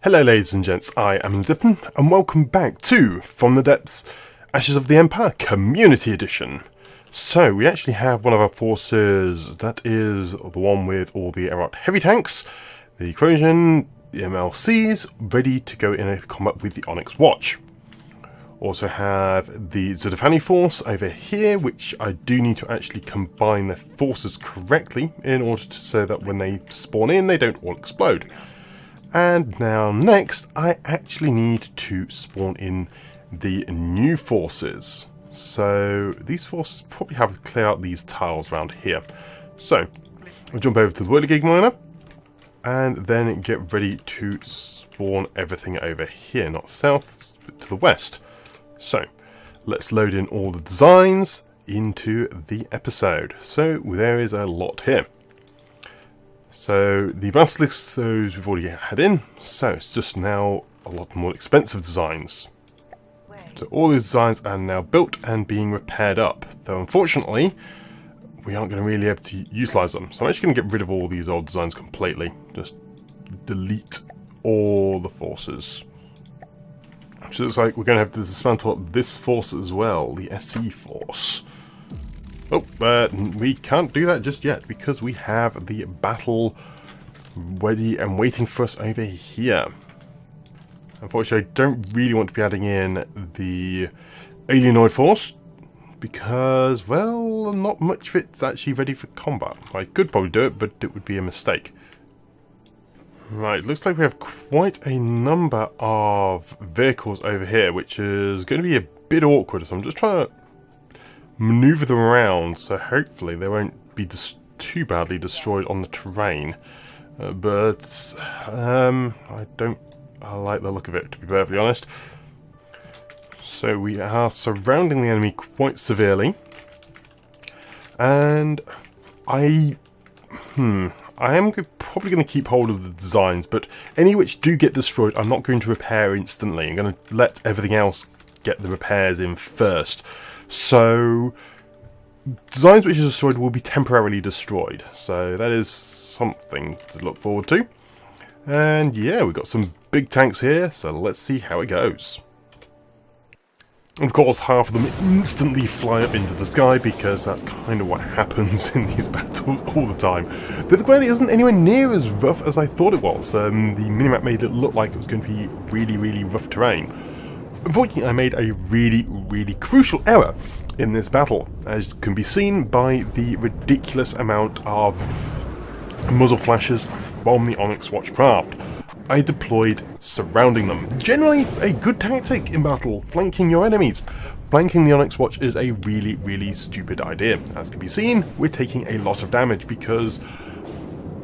Hello ladies and gents, I am Diffin, and welcome back to From the Depths, Ashes of the Empire Community Edition. So, we actually have one of our forces, that is the one with all the Erot heavy tanks, the Corrosion, the MLCs, ready to go in a combat with the Onyx Watch. Also have the Zidafani force over here, which I do need to actually combine their forces correctly in order to so that when they spawn in, they don't all explode. And now next, I actually need to spawn in the new forces. So these forces probably have to clear out these tiles around here. So I'll jump over to the Whirligig Miner and then get ready to spawn everything over here, not south, but to the west. So let's load in all the designs into the episode. So there is a lot here. So the basilisks, those we've already had in, so it's just now a lot more expensive designs. So all these designs are now built and being repaired up, though unfortunately we aren't going to really be able to utilise them. So I'm actually going to get rid of all these old designs completely, just delete all the forces. So it looks like we're going to have to dismantle this force as well, the SE force. Oh, we can't do that just yet because we have the battle ready and waiting for us over here. Unfortunately, I don't really want to be adding in the Alienoid force because, well, not much of it's actually ready for combat. I could probably do it, but it would be a mistake. Right, looks like we have quite a number of vehicles over here, which is going to be a bit awkward, so I'm just trying to maneuver them around, so hopefully they won't be too badly destroyed on the terrain. I like the look of it, to be perfectly honest. So we are surrounding the enemy quite severely, and I am probably going to keep hold of the designs, but any which do get destroyed, I'm not going to repair instantly. I'm going to let everything else get the repairs in first. So, designs which are destroyed will be temporarily destroyed. So that is something to look forward to. And yeah, we've got some big tanks here, so let's see how it goes. Of course, half of them instantly fly up into the sky because that's kind of what happens in these battles all the time. The ground isn't anywhere near as rough as I thought it was. The minimap made it look like it was going to be really, really rough terrain. Unfortunately, I made a really crucial error in this battle, as can be seen by the ridiculous amount of muzzle flashes from the Onyx Watch craft. I deployed surrounding them. Generally a good tactic in battle, flanking your enemies. Flanking the Onyx Watch is a really stupid idea. As can be seen, we're taking a lot of damage because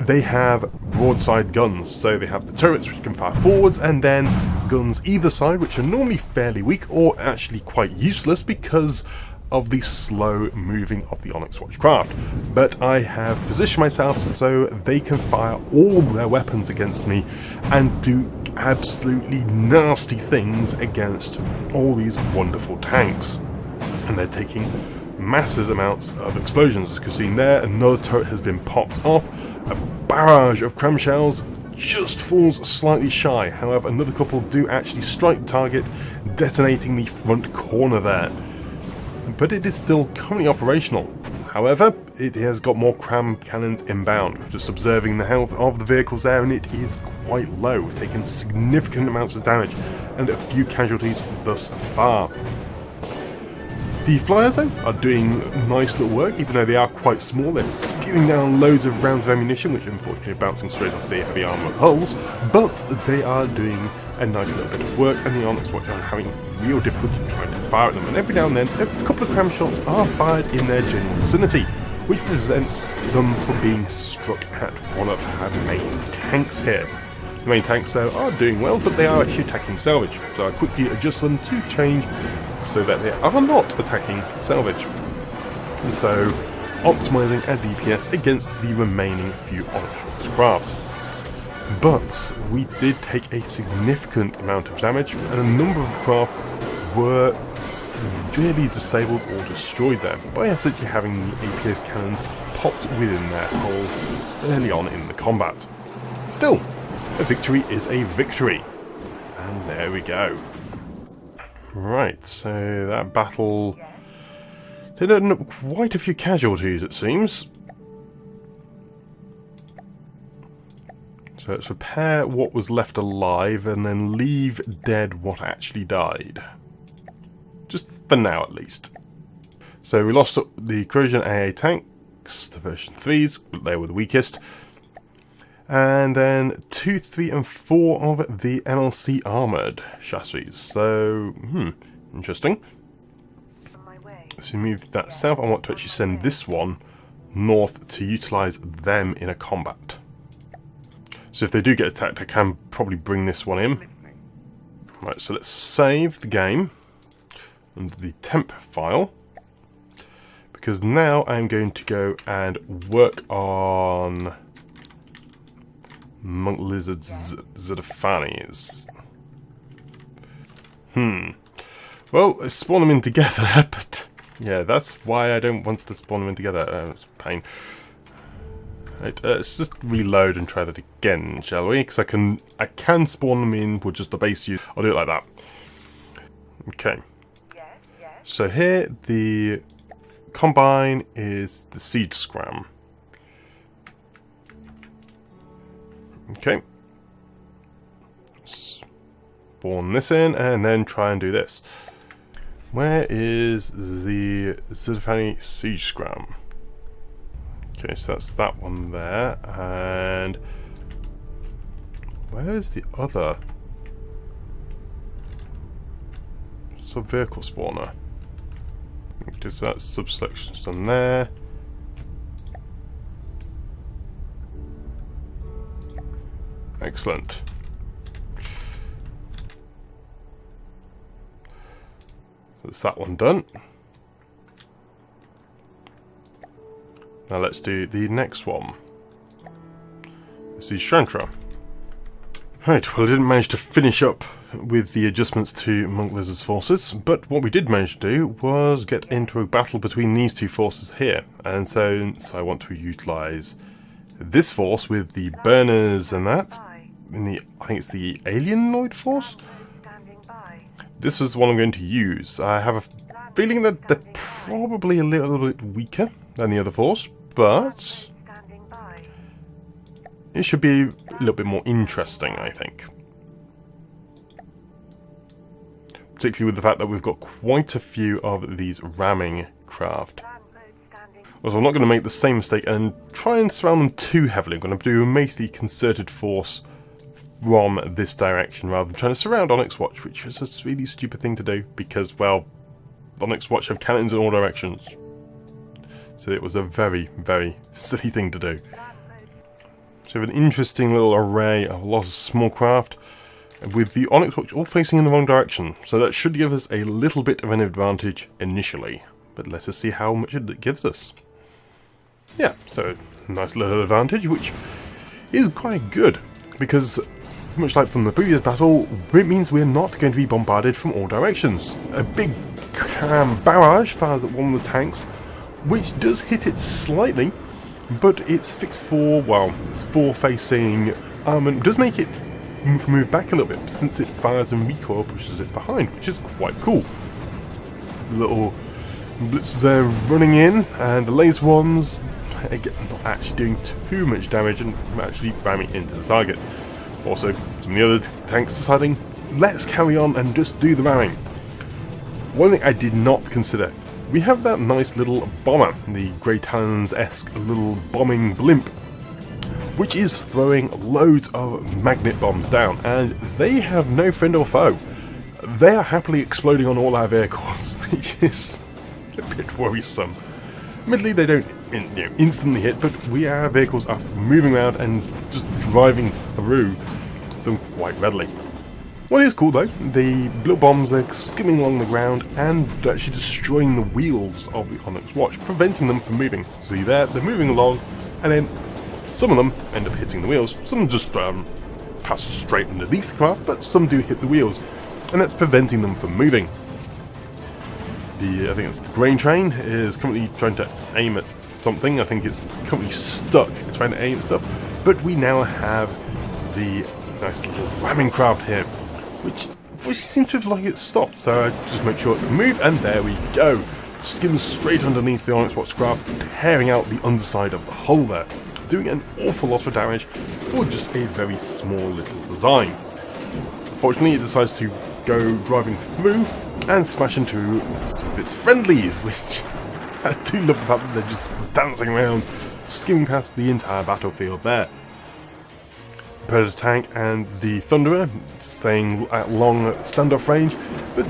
they have broadside guns, so they have the turrets which can fire forwards, and then guns either side which are normally fairly weak or actually quite useless because of the slow moving of the Onyx Watch craft. But I have positioned myself so they can fire all their weapons against me and do absolutely nasty things against all these wonderful tanks. And they're taking massive amounts of explosions. As you can see there, another turret has been popped off. A barrage of cram shells just falls slightly shy. However, another couple do actually strike the target, detonating the front corner there. But it is still currently operational. However, it has got more cram cannons inbound. Just observing the health of the vehicles there, and it is quite low. We've taken significant amounts of damage and a few casualties thus far. The flyers, though, are doing nice little work, even though they are quite small. They're spewing down loads of rounds of ammunition, which unfortunately are bouncing straight off the heavy armor hulls, but they are doing a nice little bit of work, and the Onyx Watch are having real difficulty trying to fire at them. And every now and then, a couple of cram shots are fired in their general vicinity, which prevents them from being struck at one of our main tanks here. The main tanks, though, are doing well, but they are actually attacking salvage, so I quickly adjust them to change so that they are not attacking salvage. And so, optimizing our DPS against the remaining few Onyx craft. But we did take a significant amount of damage, and a number of the craft were severely disabled or destroyed there by essentially having the APS cannons popped within their hulls early on in the combat. Still, A victory is a victory. And there we go. Right, so that battle did end up quite a few casualties, it seems. So let's repair what was left alive and then leave dead what actually died. Just for now, at least. So we lost the corrosion AA tanks, the version 3s, but they were the weakest. And then 2, 3 and 4 of the MLC armoured chassis. So, interesting. So we move that south. I want to actually send this one north to utilise them in a combat. So if they do get attacked, I can probably bring this one in. Right, so let's save the game under the temp file. Because now I'm going to go and work on Monk Lizard's Zetafanis. Well, I spawn them in together, but yeah, that's why I don't want to spawn them in together. It's a pain. Right, let's just reload and try that again, shall we? Because I can spawn them in with just the base use. I'll do it like that. Okay. So here the combine is the seed scram. Okay. Spawn this in and then try and do this. Where is the Zidafani Siege Scram? Okay, so that's that one there. And where is the other sub-vehicle spawner? Okay, so that's subsections done there. Excellent. So that's that one done. Now let's do the next one. This is Shrantra. Right, well I didn't manage to finish up with the adjustments to Monk Lizard's forces, but what we did manage to do was get into a battle between these two forces here. And so I want to utilise this force with the burners and that, in the, I think it's the Alienoid force? This was the one I'm going to use. I have a feeling that they're probably a little bit weaker than the other force, but it should be a little bit more interesting, I think. Particularly with the fact that we've got quite a few of these ramming craft. Also, I'm not going to make the same mistake and try and surround them too heavily. I'm going to do a mostly concerted force from this direction rather than trying to surround Onyx Watch, which is a really stupid thing to do because, well, Onyx Watch have cannons in all directions. So it was a very, very silly thing to do. So we have an interesting little array of lots of small craft with the Onyx Watch all facing in the wrong direction. So that should give us a little bit of an advantage initially. But let us see how much it gives us. Yeah, so nice little advantage, which is quite good, because much like from the previous battle, it means we're not going to be bombarded from all directions. A big barrage fires at one of the tanks, which does hit it slightly, but it's fixed for, well, it's forward-facing armament. Does make it move back a little bit, since it fires and recoil pushes it behind, which is quite cool. Little blitzers there running in, and the laser ones, again, not actually doing too much damage and actually ramming into the target. Also, some of the other tanks deciding, let's carry on and just do the ramming. One thing I did not consider, we have that nice little bomber, the Grey Talons-esque little bombing blimp, which is throwing loads of magnet bombs down, and they have no friend or foe. They are happily exploding on all our vehicles, which is a bit worrisome. Admittedly, they don't instantly hit, but our vehicles are moving around and just driving through them quite readily. What is cool though, the little bombs are skimming along the ground and actually destroying the wheels of the Onyx Watch, preventing them from moving. See there, they're moving along, and then some of them end up hitting the wheels, some just pass straight underneath the craft, but some do hit the wheels, and that's preventing them from moving. I think it's the grain train is currently trying to aim at something. I think it's currently stuck trying to aim at stuff, but we now have the Nice little ramming craft here, which seems to have like it stopped, so I just make sure to move, and there we go. Skims straight underneath the Onyx Watchcraft, tearing out the underside of the hull there, doing an awful lot of damage for just a very small little design. Fortunately, it decides to go driving through and smash into some of its friendlies, which I do love the fact that they're just dancing around, skimming past the entire battlefield there. Predator tank and the Thunderer staying at long standoff range, but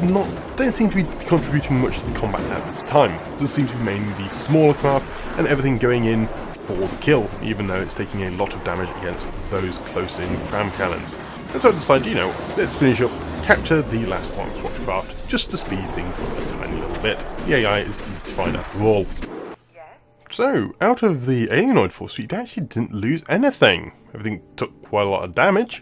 don't seem to be contributing much to the combat at this time. It does seem to be mainly the smaller craft and everything going in for the kill, even though it's taking a lot of damage against those close-in cram cannons. And so I decided, you know, let's finish up, capture the last Onyx Watchcraft, just to speed things up a tiny little bit. The AI is easy to find after all. So, out of the Alienoid force, we actually didn't lose anything. Everything took quite a lot of damage,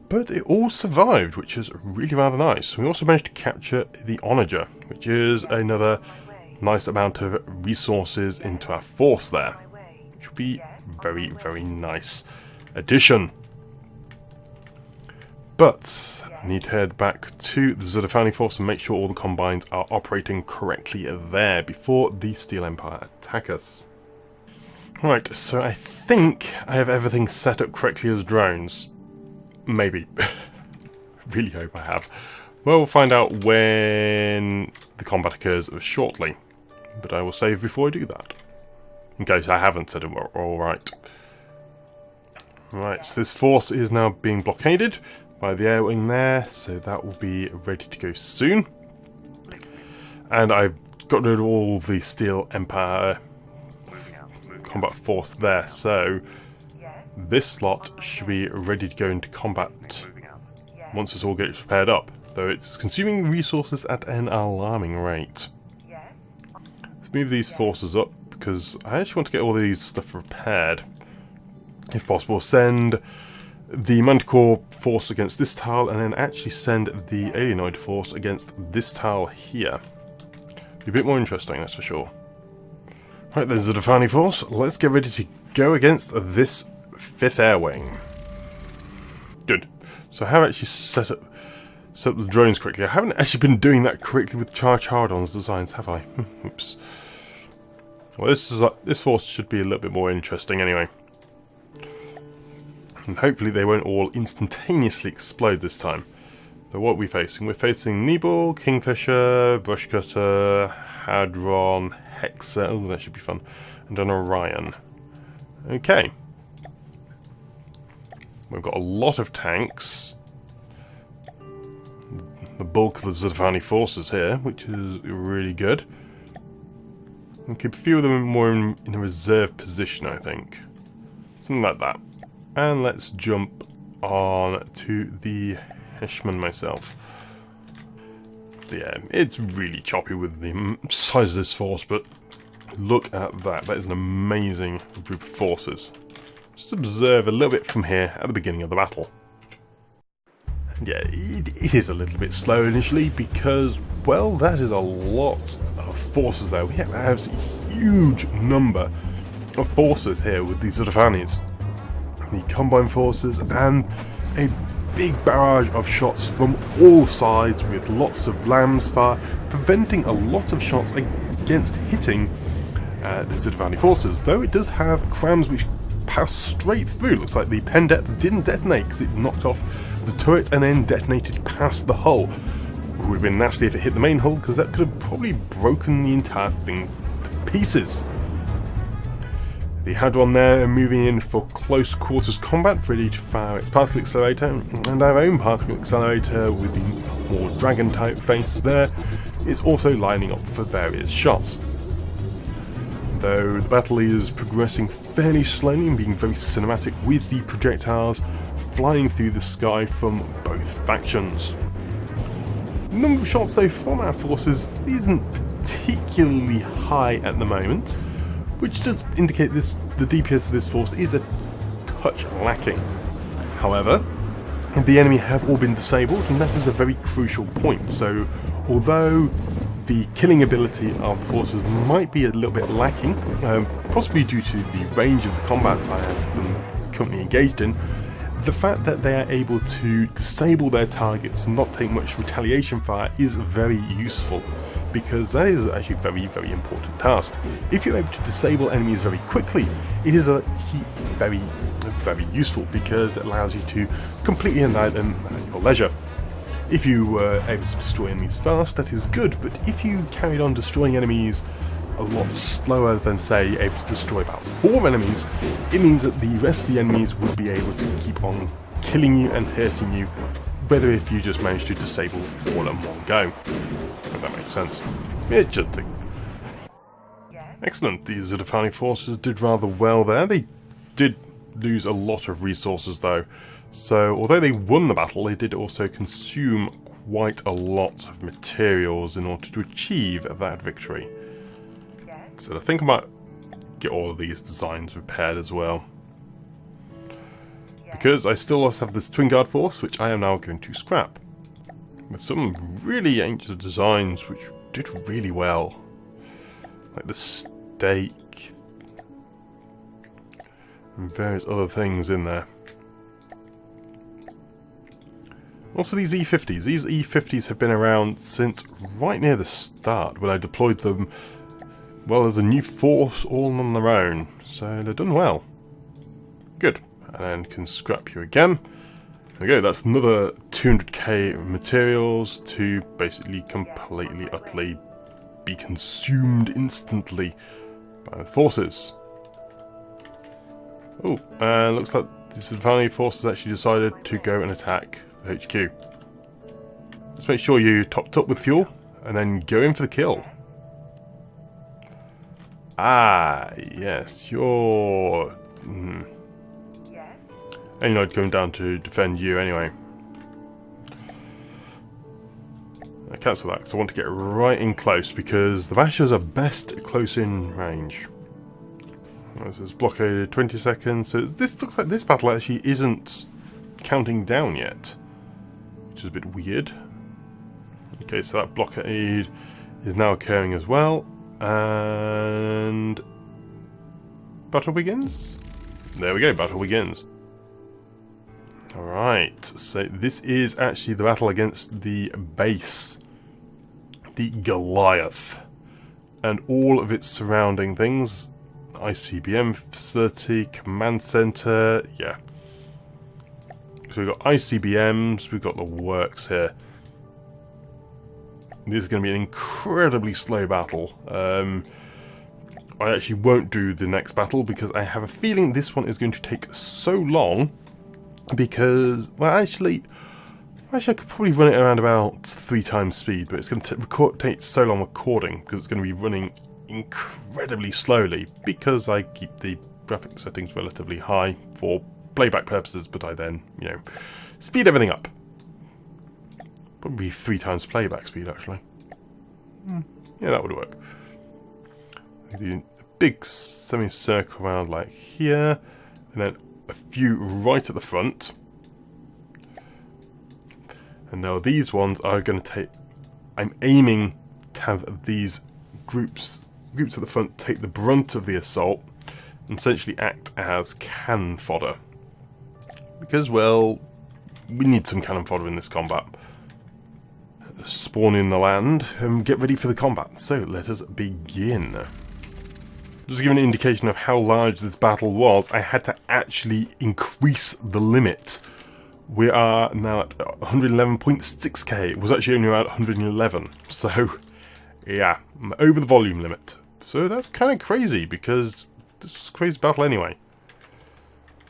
but it all survived, which is really rather nice. We also managed to capture the Onager, which is another nice amount of resources into our force there, which would be very, very nice addition. But I need to head back to the Zudafani force and make sure all the combines are operating correctly there before the Steel Empire attack us. Right, so I think I have everything set up correctly as drones. Maybe. Really hope I have. Well, we'll find out when the combat occurs shortly. But I will save before I do that, in case I haven't set it all right. Right, so this force is now being blockaded by the air wing there, so that will be ready to go soon. And I've got rid of all the Steel Empire combat force there, so this slot should be ready to go into combat once this all gets prepared up, though it's consuming resources at an alarming rate. Let's move these forces up, because I actually want to get all these stuff repaired. If possible, send the Manticore force against this tile, and then actually send the Alienoid force against this tile here. Be a bit more interesting, that's for sure. Right, there's the Zudafani force. Let's get ready to go against this 5th Air Wing. Good. So I have actually set up the drones correctly. I haven't actually been doing that correctly with Chardon's designs, have I? Oops. Well, this force should be a little bit more interesting anyway. And hopefully they won't all instantaneously explode this time. So what are we facing? We're facing Nebel, Kingfisher, Brushcutter, Hadron, Hexer. Oh, that should be fun. And an Orion. Okay. We've got a lot of tanks. The bulk of the Zudafani forces here, which is really good. And keep a few of them more in a reserve position, I think. Something like that. And let's jump on to the Heshman myself. Yeah, it's really choppy with the size of this force, but look at that. That is an amazing group of forces. Just observe a little bit from here at the beginning of the battle. And yeah, it is a little bit slow initially because, well, that is a lot of forces there. We have a huge number of forces here with these Zudafanis. The Combine forces and a big barrage of shots from all sides with lots of lambs fire, preventing a lot of shots against hitting the Zudafani forces, though it does have crams which pass straight through. Looks like the pen depth didn't detonate because it knocked off the turret and then detonated past the hull. It would have been nasty if it hit the main hull, because that could have probably broken the entire thing to pieces. The Hadron there moving in for close quarters combat, ready to fire its particle accelerator, and our own particle accelerator with the more dragon type face there is also lining up for various shots. Though the battle is progressing fairly slowly and being very cinematic with the projectiles flying through the sky from both factions. The number of shots though from our forces isn't particularly high at the moment, which does indicate the DPS of this force is a touch lacking. However, the enemy have all been disabled, and that is a very crucial point. So, although the killing ability of the forces might be a little bit lacking, possibly due to the range of the combats I have them currently engaged in, the fact that they are able to disable their targets and not take much retaliation fire is very useful, because that is actually a very, very important task. If you're able to disable enemies very quickly, it is actually very, very useful, because it allows you to completely annihilate them at your leisure. If you were able to destroy enemies fast, that is good, but if you carried on destroying enemies a lot slower than, say, able to destroy about 4 enemies, it means that the rest of the enemies would be able to keep on killing you and hurting you, whether if you just managed to disable all in one go. If that makes sense. It should do. Excellent, the Zidafani forces did rather well there. They did lose a lot of resources though, so although they won the battle, they did also consume quite a lot of materials in order to achieve that victory. So I think I might get all of these designs repaired as well, because I still also have this Twin Guard force, which I am now going to scrap, with some really ancient designs which did really well, like the stake and various other things in there. Also these E50s. These E50s have been around since right near the start, when I deployed them, well, as a new force all on their own, so they've done well. Good. And can scrap you again. There we go, that's another 200k materials to basically completely, utterly be consumed instantly by the forces. Oh, and looks like the Zidafani forces actually decided to go and attack HQ. Just make sure you topped up with fuel, and then go in for the kill. Ah, yes, you're... And you're not going down to defend you anyway. I cancel that because I want to get right in close, because the Bashers are best close in range. This is blockaded 20 seconds, so this looks like this battle actually isn't counting down yet, which is a bit weird. Okay, so that blockade is now occurring as well, and battle begins? There we go, battle begins. Alright, so this is actually the battle against the base, the Goliath, and all of its surrounding things. ICBM facility, command center, yeah. So we've got ICBMs, we've got the works here. This is going to be an incredibly slow battle. I actually won't do the next battle because I have a feeling this one is going to take so long. Because, well, actually I could probably run it around about 3 times speed, but it's going to take so long recording because it's going to be running incredibly slowly, because I keep the graphics settings relatively high for playback purposes, but I then, you know, speed everything up. Probably 3 times playback speed, actually. Yeah, that would work. Do a big semicircle around like here, and then a few right at the front. And now these ones are going to take... I'm aiming to have these groups at the front take the brunt of the assault and essentially act as cannon fodder. Because, well, we need some cannon fodder in this combat. Spawn in the land and get ready for the combat. So let us begin. Just to give an indication of how large this battle was, I had to actually increase the limit. We are now at 111.6k. It was actually only around 111. So, yeah, I'm over the volume limit. So that's kind of crazy, because this was a crazy battle anyway.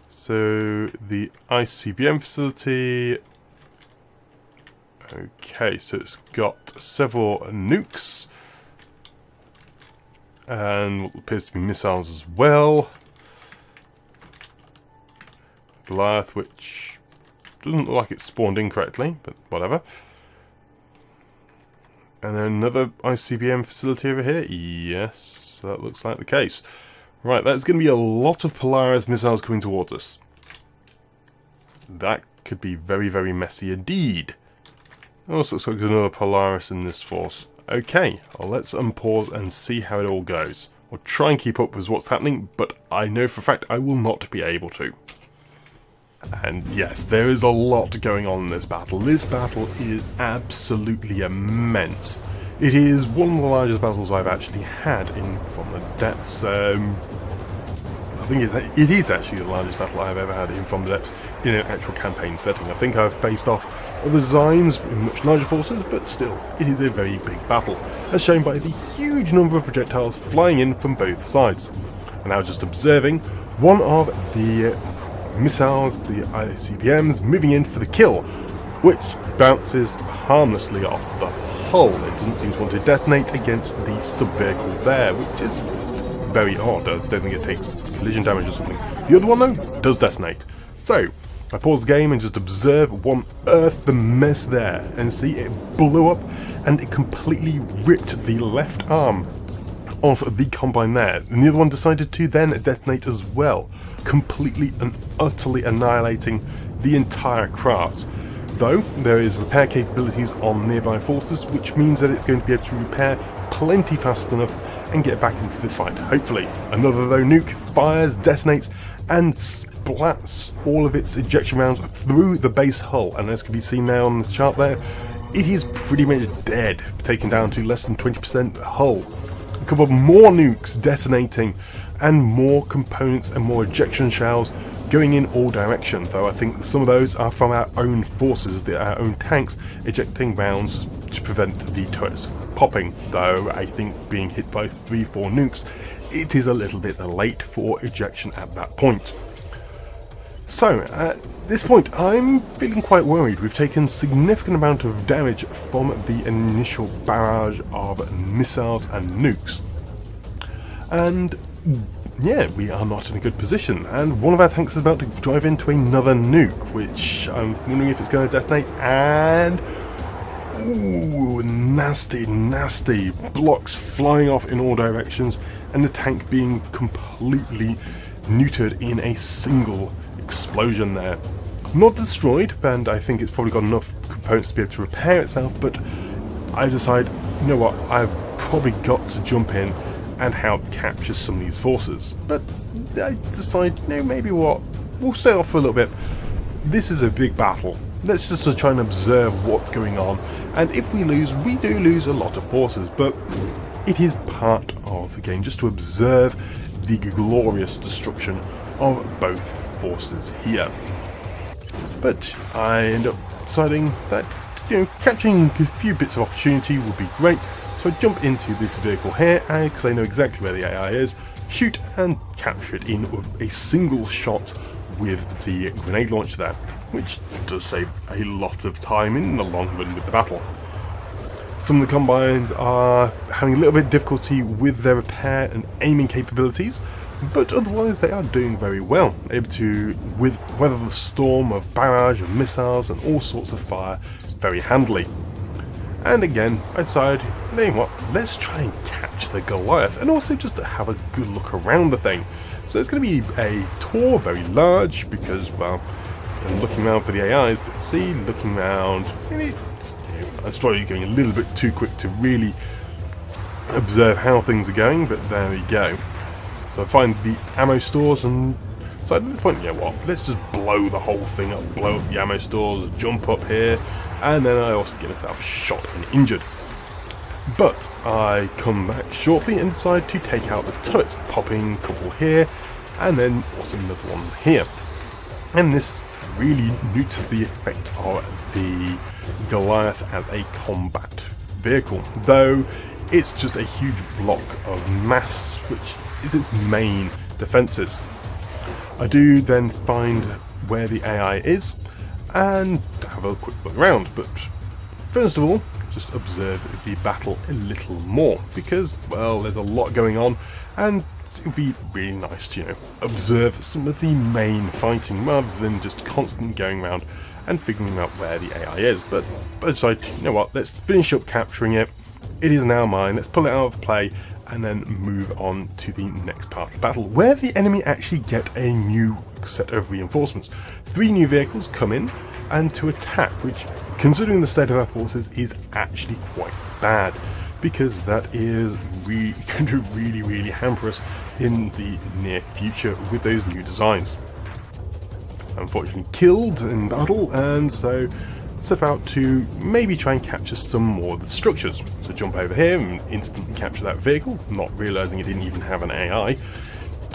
So, the ICBM facility... Okay, so it's got several nukes. And what appears to be missiles as well. Goliath, which doesn't look like it's spawned in correctly, but whatever. And then another ICBM facility over here. Yes, that looks like the case. Right, that's going to be a lot of Polaris missiles coming towards us. That could be very, very messy indeed. Also looks like there's another Polaris in this force. Okay, well, let's unpause and see how it all goes. I'll try and keep up with what's happening, but I know for a fact I will not be able to. And yes, there is a lot going on in this battle. This battle is absolutely immense. It is one of the largest battles I've actually had in From the Depths. I think it is actually the largest battle I've ever had in From the Depths in an actual campaign setting. I think I've faced off other designs in much larger forces, but still, it is a very big battle, as shown by the huge number of projectiles flying in from both sides. And now just observing one of the missiles, the ICBMs, moving in for the kill, which bounces harmlessly off the hull. It doesn't seem to want to detonate against the sub-vehicle there, which is very odd. I don't think it takes collision damage or something. The other one, though, does detonate. So, I pause the game and just observe what on earth the mess there, and see it blew up and it completely ripped the left arm of the Combine there, and the other one decided to then detonate as well, completely and utterly annihilating the entire craft. Though there is repair capabilities on nearby forces, which means that it's going to be able to repair plenty fast enough and get back into the fight, hopefully. Another though nuke fires, detonates, and splats all of its ejection rounds through the base hull, and as can be seen now on the chart there, it is pretty much dead, taken down to less than 20% hull. A couple of more nukes detonating, and more components and more ejection shells going in all directions, though I think some of those are from our own forces, our own tanks, ejecting rounds to prevent the turrets popping, though I think being hit by 3-4 nukes, it is a little bit late for ejection at that point. So, at this point, I'm feeling quite worried. We've taken significant amount of damage from the initial barrage of missiles and nukes. And yeah, we are not in a good position. And one of our tanks is about to drive into another nuke, which I'm wondering if it's going to detonate. And ooh, nasty, nasty blocks flying off in all directions, and the tank being completely neutered in a single explosion there. Not destroyed, and I think it's probably got enough components to be able to repair itself, but I decide, you know what, I've probably got to jump in and help capture some of these forces. But I decide, you know, maybe what, we'll stay off for a little bit. This is a big battle. Let's just try and observe what's going on, and if we lose, we do lose a lot of forces, but it is part of the game just to observe the glorious destruction of both forces here. But I end up deciding that, you know, capturing a few bits of opportunity would be great, so I jump into this vehicle here, because I know exactly where the AI is, shoot and capture it in a single shot with the grenade launcher there, which does save a lot of time in the long run with the battle. Some of the Combines are having a little bit of difficulty with their repair and aiming capabilities, but otherwise they are doing very well, able to weather the storm of barrage of missiles and all sorts of fire very handily. And again, I decide, you know what, let's try and capture the Goliath, and also just to have a good look around the thing. So it's going to be a tour, very large, because, well, I'm looking around for the AIs, but see, looking around, and it's, you know, I was probably going a little bit too quick to really observe how things are going, but there we go. So I find the ammo stores and decide at this point, you know what, let's just blow the whole thing up, blow up the ammo stores, jump up here, and then I also get myself shot and injured. But I come back shortly and decide to take out the turrets, popping a couple here, and then also another one here. And this really nukes the effect of the Goliath as a combat vehicle, though it's just a huge block of mass, which is its main defences. I do then find where the AI is and have a quick look around, but first of all, just observe the battle a little more, because, well, there's a lot going on, and it would be really nice to, you know, observe some of the main fighting rather than just constantly going around and figuring out where the AI is. But I decided, you know what, let's finish up capturing it. It is now mine. Let's pull it out of play and then move on to the next part of the battle, where the enemy actually get a new set of reinforcements. 3 new vehicles come in and to attack, which, considering the state of our forces, is actually quite bad, because that is really going to really hamper us in the near future with those new designs. unfortunately killed in battle, and so set about to maybe try and capture some more of the structures. So jump over here and instantly capture that vehicle, not realising it didn't even have an AI,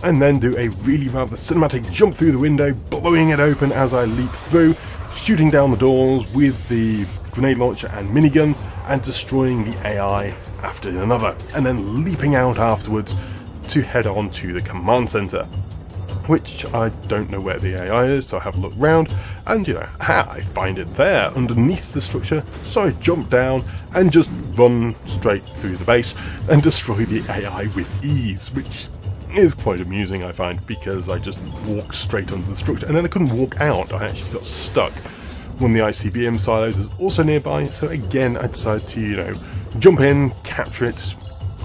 and then do a really rather cinematic jump through the window, blowing it open as I leap through, shooting down the doors with the grenade launcher and minigun, and destroying the AI after another, and then leaping out afterwards to head on to the command centre, which I don't know where the AI is, so I have a look round, and I find it there underneath the structure, so I jump down and just run straight through the base and destroy the AI with ease, which is quite amusing, I find, because I just walked straight onto the structure, and then I couldn't walk out. I actually got stuck. One of the ICBM silos is also nearby, so again I decided to, jump in, capture it,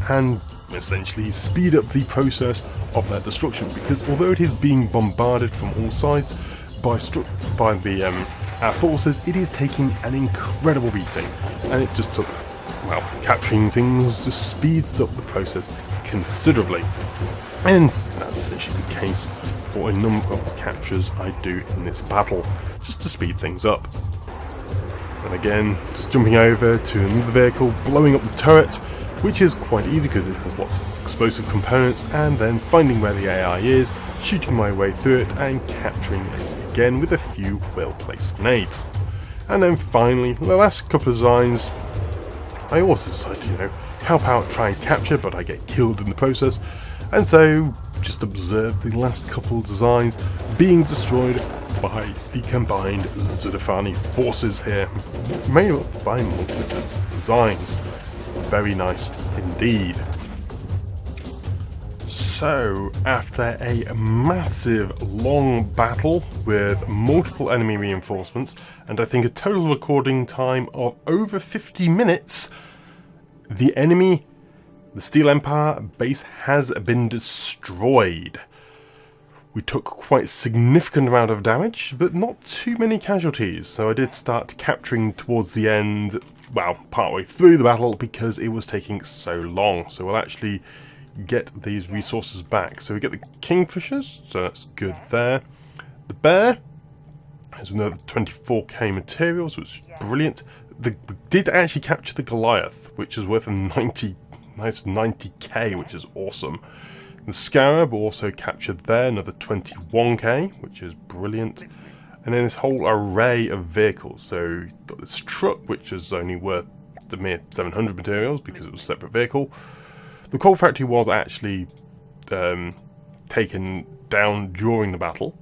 and essentially speed up the process of that destruction, because although it is being bombarded from all sides by the our forces, it is taking an incredible beating, and it just took, well, capturing things just speeds up the process considerably. And that's essentially the case for a number of the captures I do in this battle, just to speed things up. And again, just jumping over to another vehicle, blowing up the turret, which is quite easy because it has lots of explosive components, and then finding where the AI is, shooting my way through it and capturing it again with a few well-placed grenades. And then finally, the last couple of designs, I also decided to, help out, try and capture, but I get killed in the process. And so, just observe the last couple of designs being destroyed by the combined Zudafani forces here, made up by multiple designs. Very nice indeed. So, after a massive long battle with multiple enemy reinforcements, and I think a total recording time of over 50 minutes, the enemy, the Steel Empire base, has been destroyed. We took quite a significant amount of damage, but not too many casualties, so I did start capturing towards the end, well, partway through the battle, because it was taking so long. So we'll actually get these resources back. So we get the Kingfishers, so that's good there. The Bear has another 24k materials, which is brilliant. We did actually capture the Goliath, which is worth a nice 90k, which is awesome. The Scarab also captured there, another 21k, which is brilliant. And then this whole array of vehicles. So you've got this truck, which is only worth the mere 700 materials because it was a separate vehicle. The coal factory was actually taken down during the battle.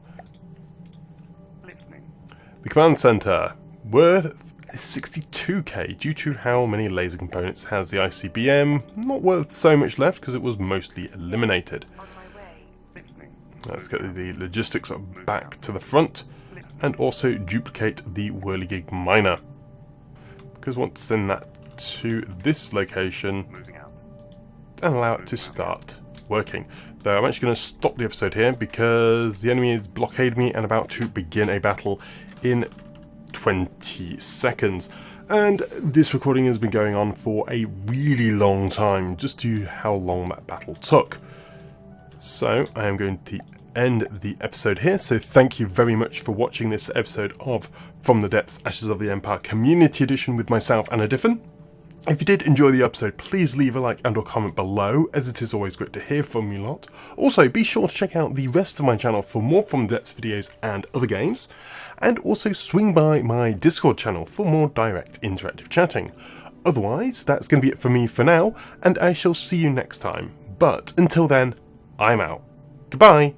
The command center, worth 62k due to how many laser components has the ICBM. Not worth so much left because it was mostly eliminated. Let's get the logistics back to the front and also duplicate the whirligig miner, because I want to send that to this location and allow it to start working. Though I'm actually going to stop the episode here because the enemy is blockading me and about to begin a battle in 20 seconds. And this recording has been going on for a really long time, just due to how long that battle took. So I am going to end the episode here. So thank you very much for watching this episode of From the Depths, Ashes of the Empire Community Edition with myself and a Diffin. If you did enjoy the episode, please leave a like and or comment below, as it is always great to hear from you lot. Also, be sure to check out the rest of my channel for more From the Depths videos and other games. And also swing by my Discord channel for more direct interactive chatting. Otherwise, that's going to be it for me for now, and I shall see you next time. But until then, I'm out. Goodbye!